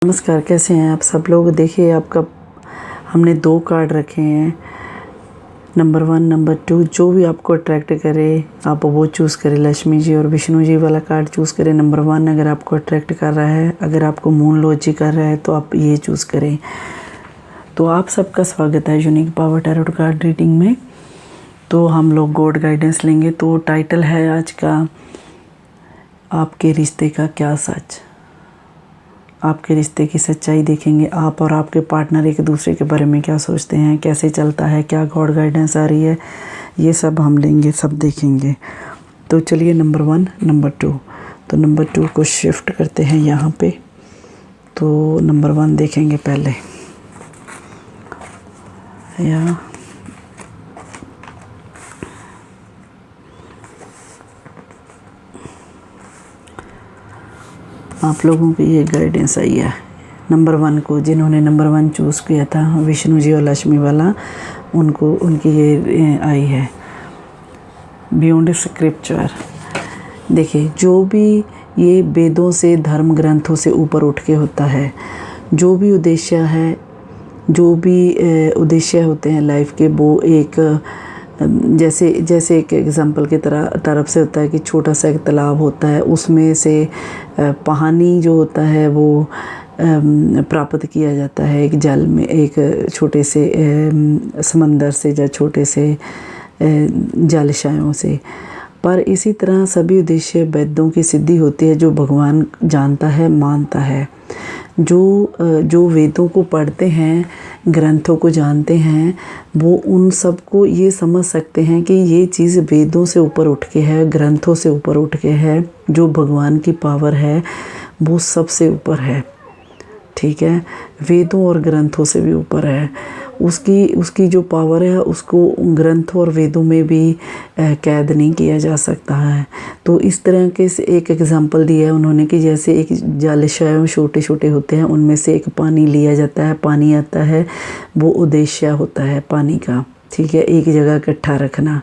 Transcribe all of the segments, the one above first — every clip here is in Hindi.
नमस्कार, कैसे हैं आप सब लोग। देखिए आपका हमने 2 कार्ड रखे हैं, नंबर 1 नंबर 2। जो भी आपको अट्रैक्ट करे आप वो चूज़ करें। लक्ष्मी जी और विष्णु जी वाला कार्ड चूज़ करें। नंबर 1 अगर आपको अट्रैक्ट कर रहा है, अगर आपको मून लॉजी कर रहा है तो आप ये चूज़ करें। तो आप सबका स्वागत है unique power tarot card reading में। तो हम लोग गॉड गाइडेंस लेंगे। तो टाइटल है आज का, आपके रिश्ते का क्या सच। आपके रिश्ते की सच्चाई देखेंगे। आप और आपके पार्टनर एक दूसरे के बारे में क्या सोचते हैं, कैसे चलता है, क्या गॉड गाइडेंस आ रही है, ये सब हम लेंगे, सब देखेंगे। तो चलिए नंबर 1 नंबर 2। तो नंबर 2 को शिफ्ट करते हैं यहाँ पे। तो नंबर 1 देखेंगे पहले। या आप लोगों की ये गाइडेंस आई है नंबर 1 को। जिन्होंने नंबर 1 चूज़ किया था, विष्णु जी और लक्ष्मी वाला, उनको उनकी ये आई है, बियॉन्ड स्क्रिप्चर। देखिए, जो भी ये वेदों से, धर्म ग्रंथों से ऊपर उठ के होता है, जो भी उद्देश्य है, जो भी उद्देश्य होते हैं लाइफ के, वो एक जैसे एक एग्जांपल की तरफ से होता है कि छोटा सा एक तालाब होता है, उसमें से पानी जो होता है वो प्राप्त किया जाता है एक जल में, एक छोटे से समंदर से या छोटे से जलाशयों से। पर इसी तरह सभी उद्देश्य वेदों की सिद्धि होती है जो भगवान जानता है, मानता है। जो वेदों को पढ़ते हैं, ग्रंथों को जानते हैं, वो उन सबको ये समझ सकते हैं कि ये चीज़ वेदों से ऊपर उठ के है, ग्रंथों से ऊपर उठ के है। जो भगवान की पावर है वो सबसे ऊपर है, ठीक है, वेदों और ग्रंथों से भी ऊपर है। उसकी जो पावर है उसको ग्रंथों और वेदों में भी कैद नहीं किया जा सकता है। तो इस तरह के से एक एग्जांपल दिया है उन्होंने कि जैसे एक जलाशय छोटे छोटे होते हैं, उनमें से एक पानी लिया जाता है, पानी आता है, वो उद्देश्य होता है पानी का, ठीक है, एक जगह इकट्ठा रखना।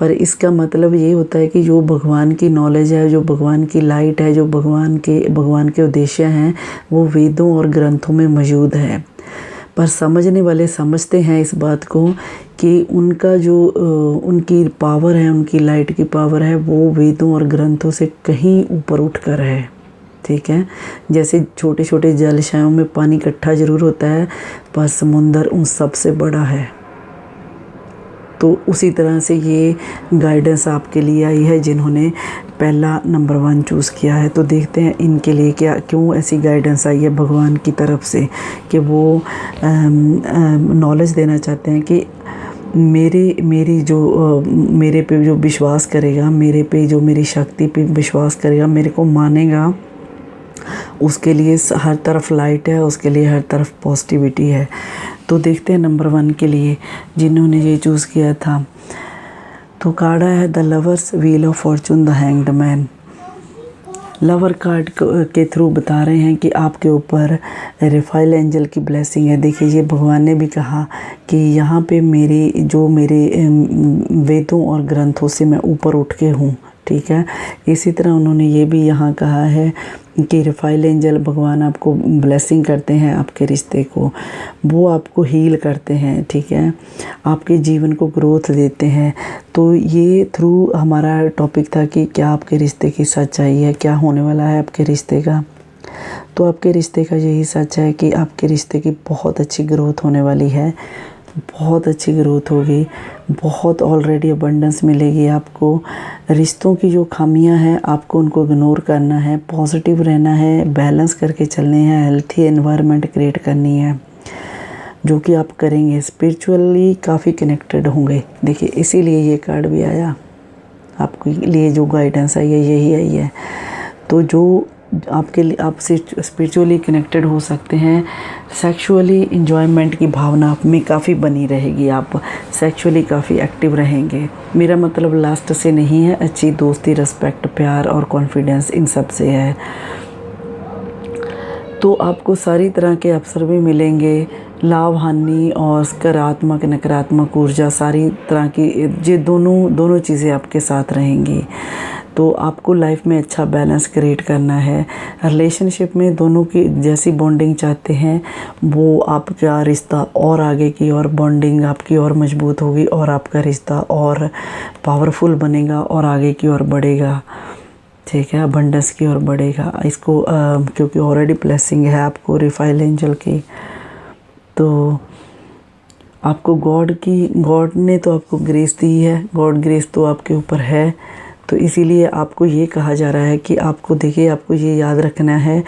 पर इसका मतलब ये होता है कि जो भगवान की नॉलेज है, जो भगवान की लाइट है, जो भगवान के उद्देश्य हैं, वो वेदों और ग्रंथों में मौजूद है। पर समझने वाले समझते हैं इस बात को कि उनका जो उनकी पावर है, उनकी लाइट की पावर है, वो वेदों और ग्रंथों से कहीं ऊपर उठकर है, ठीक है। जैसे छोटे छोटे जलाशयों में पानी इकट्ठा ज़रूर होता है, पर समुंदर उन सब से बड़ा है। तो उसी तरह से ये गाइडेंस आपके लिए आई है जिन्होंने पहला नंबर 1 चूज़ किया है। तो देखते हैं इनके लिए क्यों ऐसी गाइडेंस आई है भगवान की तरफ से, कि वो नॉलेज देना चाहते हैं कि मेरे पे जो विश्वास करेगा, मेरे पे जो मेरी शक्ति पे विश्वास करेगा, मेरे को मानेगा, उसके लिए हर तरफ लाइट है, उसके लिए हर तरफ पॉजिटिविटी है। तो देखते हैं नंबर 1 के लिए जिन्होंने ये चूज़ किया था। तो कार्ड है the lovers, wheel of Fortune, the hanged man. Lover card के थ्रू बता रहे हैं कि आपके ऊपर रेफाइल एंजल की ब्लेसिंग है। देखिए, ये भगवान ने भी कहा कि यहाँ पे मेरे वेदों और ग्रंथों से मैं ऊपर उठ के हूँ, ठीक है। इसी तरह उन्होंने ये भी यहाँ कहा है कि रेफाइल एंजल भगवान आपको ब्लेसिंग करते हैं, आपके रिश्ते को, वो आपको हील करते हैं, ठीक है, आपके जीवन को ग्रोथ देते हैं। तो ये थ्रू हमारा टॉपिक था कि क्या आपके रिश्ते की सच्चाई है, क्या होने वाला है आपके रिश्ते का। तो आपके रिश्ते का यही सच है कि आपके रिश्ते की बहुत अच्छी ग्रोथ होने वाली है, बहुत अच्छी ग्रोथ होगी, बहुत ऑलरेडी अबंडेंस मिलेगी आपको। रिश्तों की जो खामियां हैं आपको उनको इग्नोर करना है, पॉजिटिव रहना है, बैलेंस करके चलने हैं, हेल्थी एनवायरनमेंट क्रिएट करनी है, जो कि आप करेंगे। स्पिरिचुअली काफ़ी कनेक्टेड होंगे। देखिए, इसीलिए ये कार्ड भी आया आपके लिए, जो गाइडेंस आई है यही आई है। तो जो आपसे स्पिरिचुअली कनेक्टेड हो सकते हैं, सेक्सुअली एंजॉयमेंट की भावना आप में काफ़ी बनी रहेगी, आप सेक्सुअली काफ़ी एक्टिव रहेंगे। मेरा मतलब लास्ट से नहीं है, अच्छी दोस्ती, रिस्पेक्ट, प्यार और कॉन्फिडेंस, इन सब से है। तो आपको सारी तरह के अवसर भी मिलेंगे, लाभ, हानि और सकारात्मक, नकारात्मक ऊर्जा, सारी तरह की ये दोनों चीज़ें आपके साथ रहेंगी। तो आपको लाइफ में अच्छा बैलेंस क्रिएट करना है। रिलेशनशिप में दोनों की जैसी बॉन्डिंग चाहते हैं वो आपका रिश्ता और आगे की और बॉन्डिंग आपकी और मजबूत होगी और आपका रिश्ता और पावरफुल बनेगा और आगे की ओर बढ़ेगा, ठीक है, अबंडेंस की ओर बढ़ेगा। इसको क्योंकि ऑलरेडी ब्लेसिंग है आपको रिफाइल एंजल की, तो आपको गॉड ने तो आपको ग्रेस दी है, गॉड ग्रेस तो आपके ऊपर है। तो इसीलिए आपको ये कहा जा रहा है कि आपको देखिए, आपको ये याद रखना है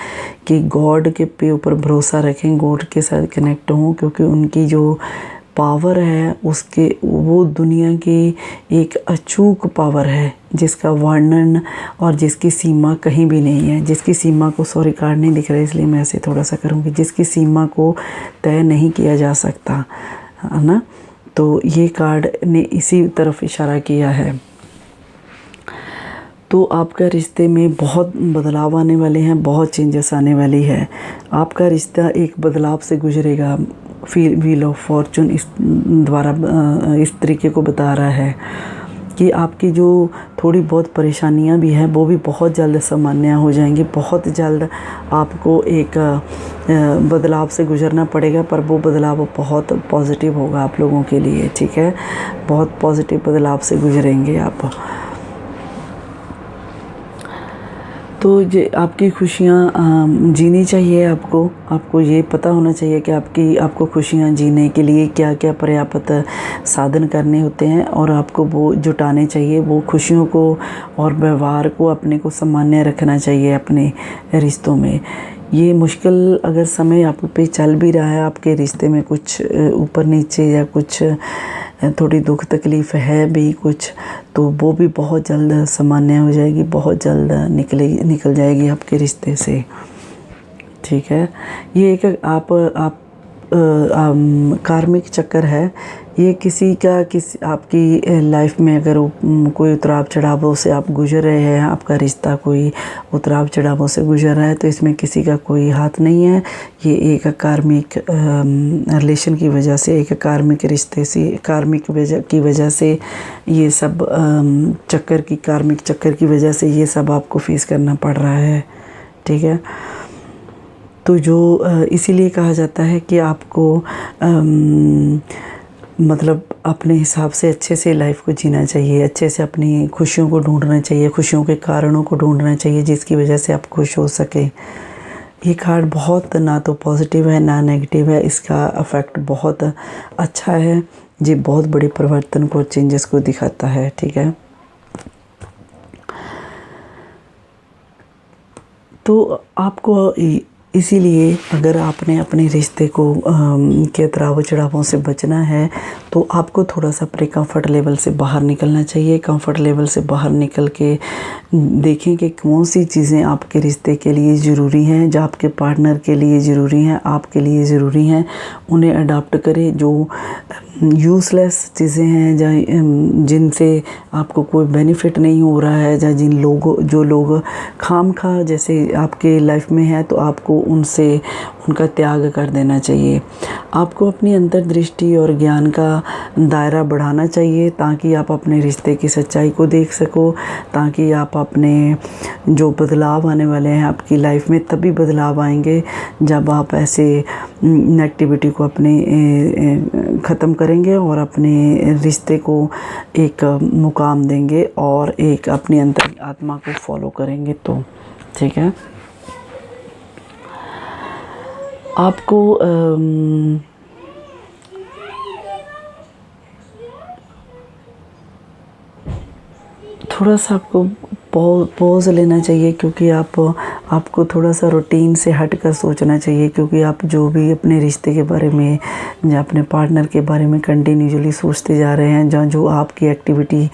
कि गॉड के ऊपर भरोसा रखें, गॉड के साथ कनेक्ट हों, क्योंकि उनकी जो पावर है उसके वो दुनिया की एक अचूक पावर है जिसका वर्णन और जिसकी सीमा कहीं भी नहीं है, जिसकी सीमा को, सॉरी कार्ड नहीं दिख रहा है इसलिए मैं ऐसे थोड़ा सा करूँगी, जिसकी सीमा को तय नहीं किया जा सकता, है ना। तो ये कार्ड ने इसी तरफ इशारा किया है। तो आपका रिश्ते में बहुत बदलाव आने वाले हैं, बहुत चेंजेस आने वाली है। आपका रिश्ता एक बदलाव से गुजरेगा। फिर व्हील ऑफ फॉर्चून इस द्वारा इस तरीके को बता रहा है कि आपकी जो थोड़ी बहुत परेशानियां भी हैं वो भी बहुत जल्द सामान्य हो जाएंगी। बहुत जल्द आपको एक बदलाव से गुजरना पड़ेगा, पर वो बदलाव बहुत पॉजिटिव होगा आप लोगों के लिए, ठीक है। बहुत पॉजिटिव बदलाव से गुजरेंगे आप। तो ये आपकी खुशियाँ जीनी चाहिए आपको ये पता होना चाहिए कि आपको खुशियाँ जीने के लिए क्या क्या पर्याप्त साधन करने होते हैं और आपको वो जुटाने चाहिए। वो खुशियों को और व्यवहार को अपने को सामान्य रखना चाहिए अपने रिश्तों में। ये मुश्किल अगर समय आप पे चल भी रहा है, आपके रिश्ते में कुछ ऊपर नीचे या कुछ थोड़ी दुख तकलीफ़ है भी कुछ, तो वो भी बहुत जल्द सामान्य हो जाएगी, बहुत जल्द निकल जाएगी आपके रिश्ते से, ठीक है। ये एक कार्मिक चक्कर है। ये किसी आपकी लाइफ में अगर कोई उतराव चढ़ावों से आप गुजर रहे हैं, आपका रिश्ता कोई उतराव चढ़ावों से गुजर रहा है, तो इसमें किसी का कोई हाथ नहीं है। ये एक कार्मिक रिलेशन की वजह से, एक कार्मिक रिश्ते से, की वजह से ये सब कार्मिक चक्कर की वजह से ये सब आपको फेस करना पड़ रहा है, ठीक है। तो जो इसीलिए कहा जाता है कि आपको मतलब अपने हिसाब से अच्छे से लाइफ को जीना चाहिए, अच्छे से अपनी खुशियों को ढूंढना चाहिए, खुशियों के कारणों को ढूंढना चाहिए जिसकी वजह से आप खुश हो सके। ये कार्ड बहुत ना तो पॉजिटिव है ना नेगेटिव है, इसका इफ़ेक्ट बहुत अच्छा है, ये बहुत बड़े परिवर्तन को, चेंजेस को दिखाता है, ठीक है। तो आपको इसीलिए अगर आपने अपने रिश्ते को के उतराव चढ़ावों से बचना है तो आपको थोड़ा सा अपने कंफर्ट लेवल से बाहर निकलना चाहिए। कंफर्ट लेवल से बाहर निकल के देखें कि कौन सी चीज़ें आपके रिश्ते के लिए ज़रूरी हैं, जो आपके पार्टनर के लिए ज़रूरी हैं, आपके लिए ज़रूरी हैं, उन्हें अडॉप्ट करें। जो यूज़लेस चीज़ें हैं जिनसे आपको कोई बेनिफिट नहीं हो रहा है, या जो लोग खामखा जैसे आपके लाइफ में है, तो आपको उनका त्याग कर देना चाहिए। आपको अपनी अंतर्दृष्टि और ज्ञान का दायरा बढ़ाना चाहिए ताकि आप अपने रिश्ते की सच्चाई को देख सको, ताकि आप अपने जो बदलाव आने वाले हैं आपकी लाइफ में, तभी बदलाव आएंगे जब आप ऐसे नेगेटिविटी को अपने ख़त्म करेंगे और अपने रिश्ते को एक मुकाम देंगे और एक अपनी अंतर आत्मा को फॉलो करेंगे, तो ठीक है। आपको थोड़ा सा आपको पॉज लेना चाहिए, क्योंकि आपको थोड़ा सा रूटीन से हटकर सोचना चाहिए, क्योंकि आप जो भी अपने रिश्ते के बारे में या अपने पार्टनर के बारे में कंटिन्यूअसली सोचते जा रहे हैं, जो आपकी एक्टिविटी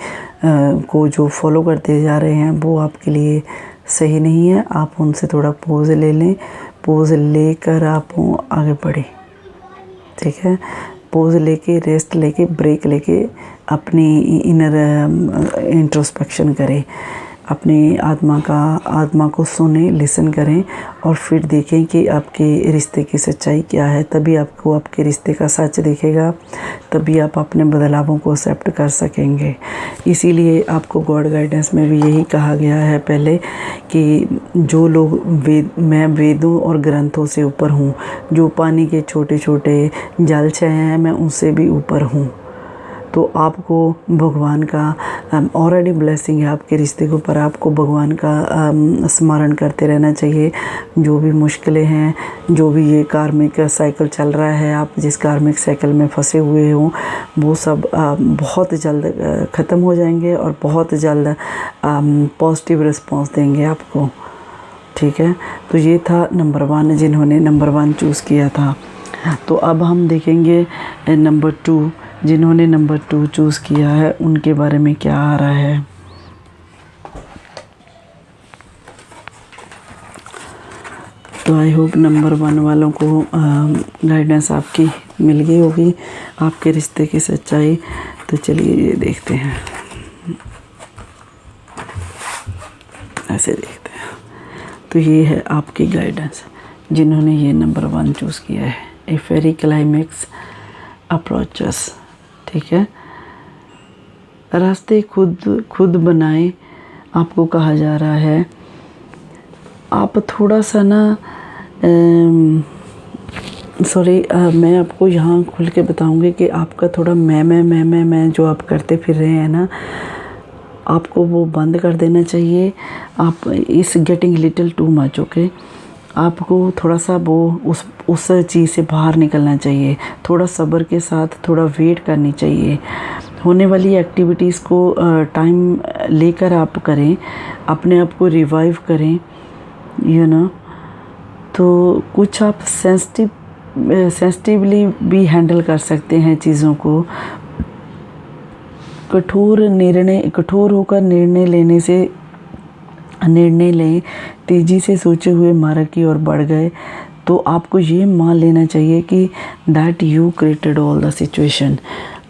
को जो फॉलो करते जा रहे हैं वो आपके लिए सही नहीं है। आप उनसे थोड़ा पॉज ले लें, पॉज लेकर आप आगे बढ़ें, ठीक है। पॉज लेके, रेस्ट लेके, ब्रेक लेके अपनी इनर इंट्रोस्पेक्शन करें। अपनी आत्मा को सुने, लिसन करें और फिर देखें कि आपके रिश्ते की सच्चाई क्या है। तभी आपको आपके रिश्ते का सच दिखेगा, तभी आप अपने बदलावों को एक्सेप्ट कर सकेंगे। इसीलिए आपको गॉड गाइडेंस में भी यही कहा गया है पहले कि जो लोग मैं वेदों और ग्रंथों से ऊपर हूँ, जो पानी के छोटे छोटे जलचय हैं मैं उनसे भी ऊपर हूँ। तो आपको भगवान का ऑलरेडी ब्लेसिंग है आपके रिश्ते के ऊपर। आपको भगवान का स्मरण करते रहना चाहिए। जो भी मुश्किलें हैं, जो भी ये कार्मिक साइकिल चल रहा है, आप जिस कार्मिक साइकिल में फंसे हुए हो, वो सब बहुत जल्द ख़त्म हो जाएंगे और बहुत जल्द पॉजिटिव रिस्पॉन्स देंगे आपको। ठीक है, तो ये था नंबर 1 जिन्होंने नंबर 1 चूज़ किया था। तो अब हम देखेंगे नंबर 2 जिन्होंने नंबर 2 चूज़ किया है, उनके बारे में क्या आ रहा है। तो आई होप नंबर 1 वालों को गाइडेंस आपकी मिल गई होगी, आपके रिश्ते की सच्चाई। तो चलिए ये देखते हैं, ऐसे देखते हैं। तो ये है आपकी गाइडेंस जिन्होंने ये नंबर 1 चूज़ किया है। ए फेरी क्लाइमेक्स अप्रोचेस। ठीक है, रास्ते खुद बनाए आपको कहा जा रहा है। आप थोड़ा सा ना मैं आपको यहाँ खुल के बताऊँगी कि आपका थोड़ा मैं जो आप करते फिर रहे हैं ना, आपको वो बंद कर देना चाहिए। आप इस getting little too much. Okay, आपको थोड़ा सा वो उस चीज़ से बाहर निकलना चाहिए। थोड़ा सब्र के साथ थोड़ा वेट करनी चाहिए। होने वाली एक्टिविटीज़ को टाइम लेकर आप करें, अपने आप को रिवाइव करें, तो कुछ आप सेंसिटिवली भी हैंडल कर सकते हैं चीज़ों को। कठोर होकर निर्णय लें, तेज़ी से सोचे हुए मार्ग की ओर बढ़ गए तो आपको ये मान लेना चाहिए कि that you created all the situation.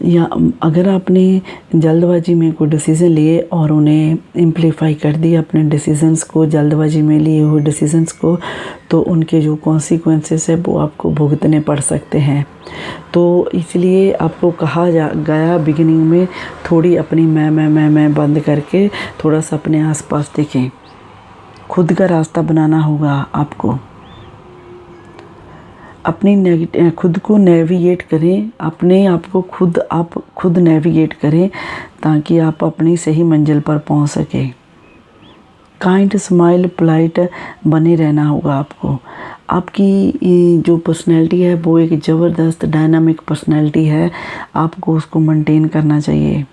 या अगर आपने जल्दबाजी में कोई डिसीज़न लिए और उन्हें इम्प्लीफाई कर दिया, अपने डिसीजंस को, जल्दबाजी में लिए हुए डिसीजंस को, तो उनके जो कॉन्सिक्वेंसेस है वो आपको भुगतने पड़ सकते हैं। तो इसलिए आपको कहा गया बिगिनिंग में थोड़ी अपनी मैं बंद करके थोड़ा सा अपने आसपास देखें। खुद का रास्ता बनाना होगा आपको। अपनी खुद को नेविगेट करें, अपने आप को खुद नेविगेट करें ताकि आप अपनी सही मंजिल पर पहुंच सकें। काइंड, स्माइल, पोलाइट बने रहना होगा आपको। आपकी जो पर्सनैलिटी है वो एक ज़बरदस्त डायनामिक पर्सनैलिटी है, आपको उसको मेंटेन करना चाहिए।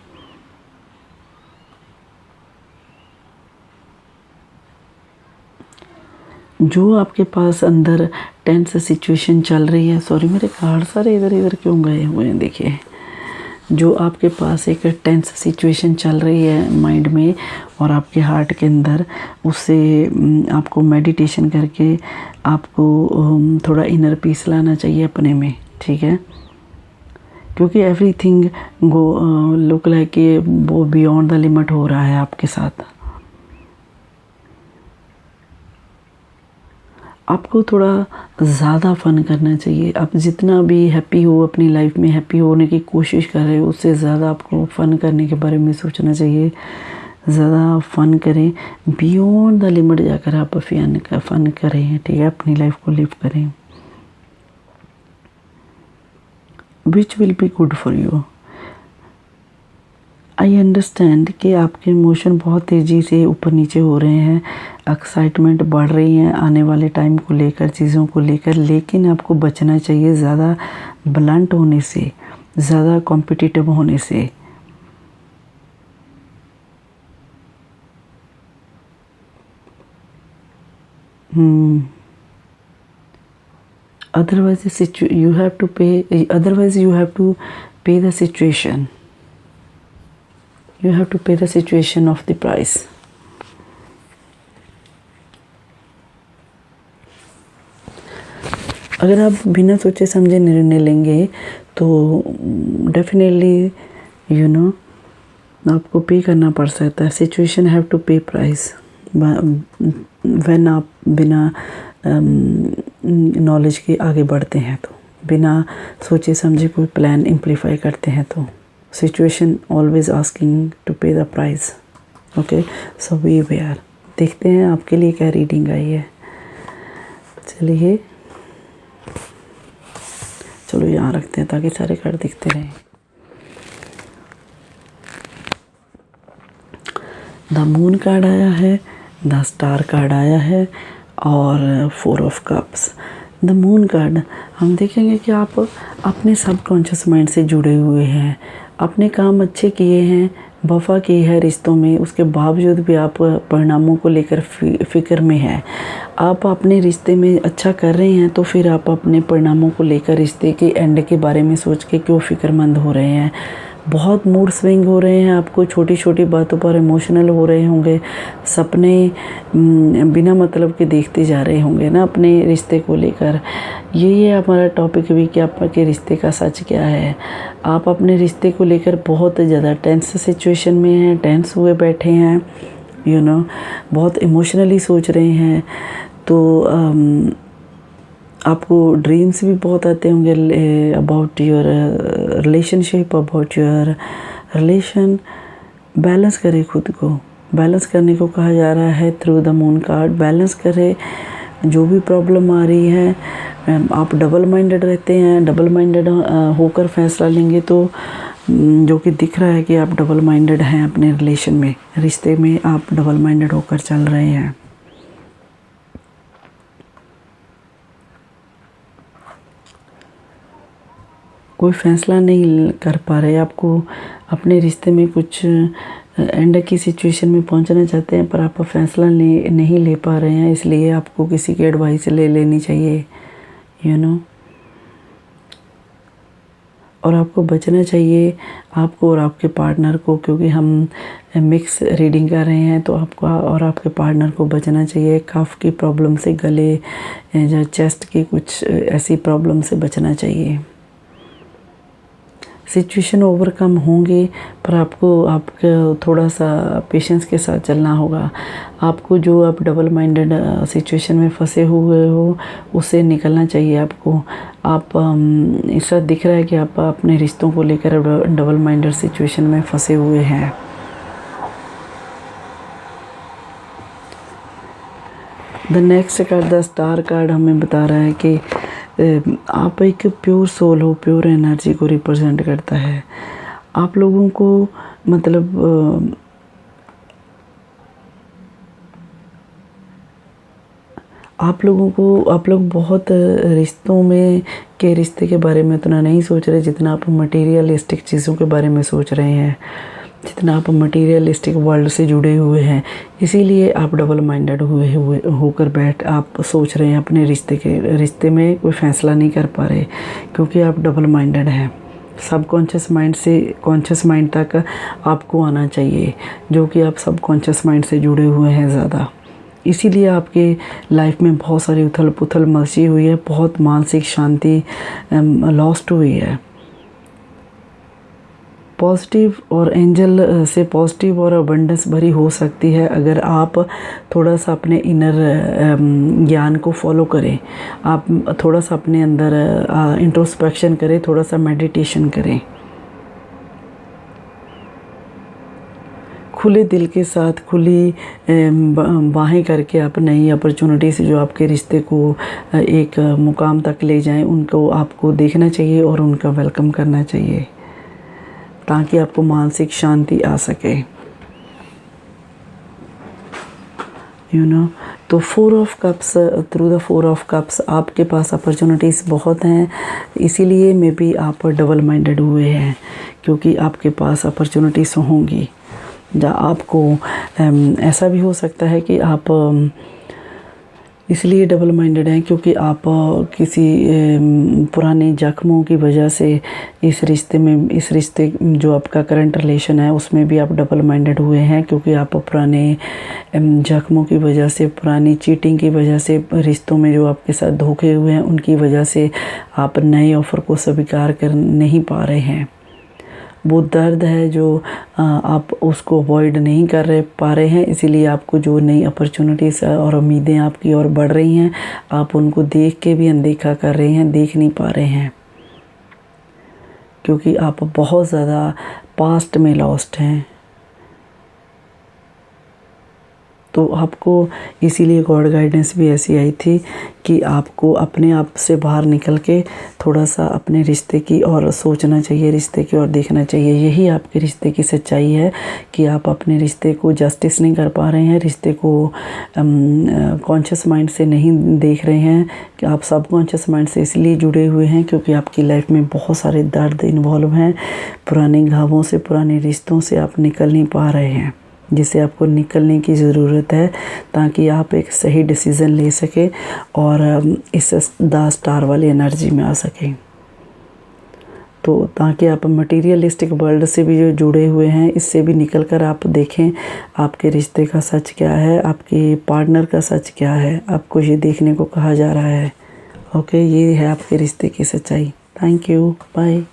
जो आपके पास अंदर टेंस सिचुएशन चल रही है, सॉरी मेरे कार्ड सारे इधर क्यों गए हुए हैं, देखिए। जो आपके पास एक टेंस सिचुएशन चल रही है माइंड में और आपके हार्ट के अंदर, उससे आपको मेडिटेशन करके आपको थोड़ा इनर पीस लाना चाहिए अपने में। ठीक है, क्योंकि एवरीथिंग लुक लाइक कि वो बियॉन्ड द लिमिट हो रहा है आपके साथ। आपको थोड़ा ज़्यादा फ़न करना चाहिए। आप जितना भी हैप्पी हो, अपनी लाइफ में हैप्पी होने की कोशिश कर रहे हो, उससे ज़्यादा आपको फ़न करने के बारे में सोचना चाहिए। ज़्यादा फ़न करें, बियॉन्ड द लिमिट जाकर आप फ़न करें। ठीक है, अपनी लाइफ को लिव करें, which will be good for you. I understand कि आपके इमोशन बहुत तेज़ी से ऊपर नीचे हो रहे हैं, एक्साइटमेंट बढ़ रही है आने वाले टाइम को लेकर, चीज़ों को लेकर, लेकिन आपको बचना चाहिए ज़्यादा ब्लंट होने से, ज़्यादा कॉम्पिटिटिव होने से। otherwise you have to pay the situation. You have to pay the situation of the price. अगर आप बिना सोचे समझे निर्णय लेंगे तो डेफिनेटली आपको पे करना पड़ सकता है। सिचुएशन हैव टू पे प्राइस व्हेन आप बिना नॉलेज के आगे बढ़ते हैं, तो बिना सोचे समझे कोई प्लान इम्प्लीफाई करते हैं, तो situation always asking to pay the price. Okay, so we where. देखते हैं आपके लिए क्या रीडिंग आई है। चलिए, चलो यहाँ रखते हैं ताकि सारे कार्ड दिखते रहें। द मून कार्ड आया है, द स्टार कार्ड आया है और 4 of cups. The moon card हम देखेंगे कि आप अपने सबकॉन्शियस माइंड से जुड़े हुए हैं, अपने काम अच्छे किए हैं, वफा की है रिश्तों में, उसके बावजूद भी आप परिणामों को लेकर फ़िक्र में हैं। आप अपने रिश्ते में अच्छा कर रहे हैं तो फिर आप अपने परिणामों को लेकर रिश्ते के एंड के बारे में सोच के क्यों फ़िक्रमंद हो रहे हैं। बहुत मूड स्विंग हो रहे हैं, आपको छोटी छोटी बातों पर इमोशनल हो रहे होंगे, सपने बिना मतलब के देखते जा रहे होंगे ना अपने रिश्ते को लेकर। यही है हमारा टॉपिक भी कि आपके रिश्ते का सच क्या है। आप अपने रिश्ते को लेकर बहुत ज़्यादा टेंस सिचुएशन में हैं, टेंस हुए बैठे हैं, बहुत इमोशनली सोच रहे हैं। तो आपको ड्रीम्स भी बहुत आते होंगे about your relationship, about your relation. Balance करें खुद को, बैलेंस करने को कहा जा रहा है through the moon card. Balance करें, जो भी प्रॉब्लम आ रही है। आप डबल माइंडेड रहते हैं, डबल माइंडेड होकर फैसला लेंगे तो जो कि दिख रहा है कि आप डबल माइंडेड हैं अपने रिलेशन में, रिश्ते में आप डबल माइंडेड होकर चल रहे हैं। कोई फैसला नहीं कर पा रहे, आपको अपने रिश्ते में कुछ एंड की सिचुएशन में पहुंचना चाहते हैं पर आप फैसला नहीं ले पा रहे हैं, इसलिए आपको किसी की एडवाइस ले लेनी चाहिए, और आपको बचना चाहिए, आपको और आपके पार्टनर को, क्योंकि हम मिक्स रीडिंग कर रहे हैं तो आपको और आपके पार्टनर को बचना चाहिए कफ की प्रॉब्लम से, गले या चेस्ट की कुछ ऐसी प्रॉब्लम से बचना चाहिए। सिचुएशन ओवरकम होंगे पर आपको थोड़ा सा पेशेंस के साथ चलना होगा। आपको जो आप डबल माइंडेड सिचुएशन में फंसे हुए हो उससे निकलना चाहिए आपको। आप ऐसा दिख रहा है कि आप अपने रिश्तों को लेकर डबल माइंडेड सिचुएशन में फंसे हुए हैं। The next card, the star card, हमें बता रहा है कि आप एक प्योर सोल हो, प्योर एनर्जी को रिप्रेजेंट करता है। आप लोगों को मतलब आप लोग बहुत रिश्तों में के रिश्ते के बारे में उतना नहीं सोच रहे जितना आप मटेरियलिस्टिक चीज़ों के बारे में सोच रहे हैं, जितना आप मटेरियलिस्टिक वर्ल्ड से जुड़े हुए हैं। इसीलिए आप डबल माइंडेड होकर आप सोच रहे हैं अपने रिश्ते में कोई फैसला नहीं कर पा रहे, क्योंकि आप डबल माइंडेड हैं। सबकॉन्शियस माइंड से कॉन्शियस माइंड तक आपको आना चाहिए, जो कि आप सबकॉन्शियस माइंड से जुड़े हुए हैं ज़्यादा। इसीलिए आपके लाइफ में बहुत सारी उथल पुथल मची हुई है, बहुत मानसिक शांति लॉस्ट हुई है। पॉजिटिव और एंजल से पॉजिटिव और अबंडेंस भरी हो सकती है अगर आप थोड़ा सा अपने इनर ज्ञान को फॉलो करें, आप थोड़ा सा अपने अंदर इंट्रोस्पेक्शन करें, थोड़ा सा मेडिटेशन करें। खुले दिल के साथ, खुली बाहें करके आप नई अपॉर्चुनिटीज़ जो आपके रिश्ते को एक मुकाम तक ले जाएं, उनको आपको देखना चाहिए और उनका वेलकम करना चाहिए, ताकि आपको मानसिक शांति आ सके। तो 4 of cups, through the 4 of cups आपके पास अपॉर्चुनिटीज़ बहुत हैं, इसीलिए मे बी आप डबल माइंडेड हुए हैं, क्योंकि आपके पास अपॉर्चुनिटीज़ होंगी। आपको ऐसा भी हो सकता है कि आप इसलिए डबल माइंडेड हैं क्योंकि आप किसी पुराने जख्मों की वजह से इस रिश्ते जो आपका करंट रिलेशन है उसमें भी आप डबल माइंडेड हुए हैं, क्योंकि आप पुराने जख्मों की वजह से, पुरानी चीटिंग की वजह से, रिश्तों में जो आपके साथ धोखे हुए हैं उनकी वजह से आप नए ऑफ़र को स्वीकार कर नहीं पा रहे हैं। वो दर्द है जो आप उसको अवॉइड नहीं पा रहे हैं, इसीलिए आपको जो नई अपॉर्चुनिटीज़ और उम्मीदें आपकी और बढ़ रही हैं, आप उनको देख के भी अनदेखा कर रहे हैं, देख नहीं पा रहे हैं, क्योंकि आप बहुत ज़्यादा पास्ट में लॉस्ट हैं। तो आपको इसीलिए गॉड गाइडेंस भी ऐसी आई थी कि आपको अपने आप से बाहर निकल के थोड़ा सा अपने रिश्ते की और सोचना चाहिए, रिश्ते की और देखना चाहिए। यही आपके रिश्ते की सच्चाई है कि आप अपने रिश्ते को जस्टिस नहीं कर पा रहे हैं, रिश्ते को कॉन्शियस माइंड से नहीं देख रहे हैं, कि आप सब कॉन्शियस माइंड से इसलिए जुड़े हुए हैं क्योंकि आपकी लाइफ में बहुत सारे दर्द इन्वॉल्व हैं। पुराने घावों से, पुराने रिश्तों से आप निकल नहीं पा रहे हैं, जिसे आपको निकलने की ज़रूरत है ताकि आप एक सही डिसीज़न ले सकें और इस द स्टार वाली एनर्जी में आ सकें। तो ताकि आप मटेरियलिस्टिक वर्ल्ड से भी जो जुड़े हुए हैं, इससे भी निकल कर आप देखें आपके रिश्ते का सच क्या है, आपके पार्टनर का सच क्या है। आपको ये देखने को कहा जा रहा है। ओके, ये है आपके रिश्ते की सच्चाई। Thank you, bye.